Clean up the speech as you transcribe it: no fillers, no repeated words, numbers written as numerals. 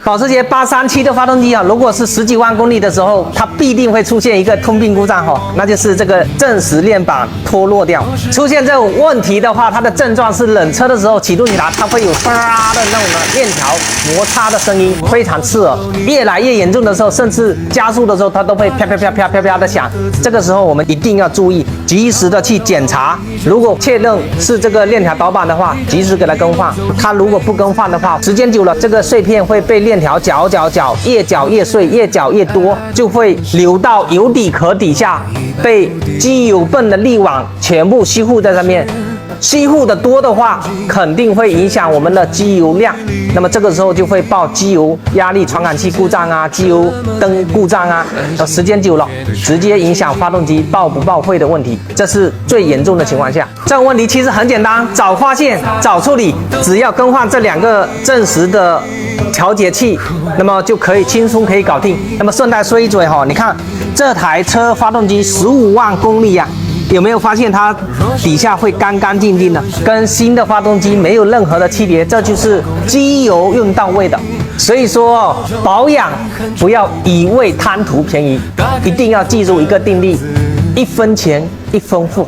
保时捷837的发动机啊，如果是10几万公里的时候，它必定会出现一个通病故障哈，那就是这个正时链板脱落掉。出现这种问题的话，它的症状是冷车的时候启动起来，它会有唰的那种链条摩擦的声音，非常刺耳。越来越严重的时候，甚至加速的时候，它都会啪啪啪啪啪啪的响。这个时候我们一定要注意，及时的去检查。如果确认是这个链条导板的话，及时给它更换。它如果不更换的话，时间久了，这个碎片会被链条搅，越搅越碎，越搅越多，就会流到油底壳底下，被机油泵的滤网全部吸附在上面。吸附的多的话，肯定会影响我们的机油量。那么这个时候就会报机油压力传感器故障啊，机油灯故障啊。时间久了，直接影响发动机报不报废的问题，这是最严重的情况下。这种问题其实很简单，早发现早处理，只要更换这2个正时的调节器，那么就可以轻松可以搞定。那么顺带说一嘴哈，你看这台车发动机15万公里呀。有没有发现它底下会干干净净的，跟新的发动机没有任何的区别？这就是机油用到位的。所以说保养不要一味贪图便宜，一定要记住一个定律：1分钱1分货。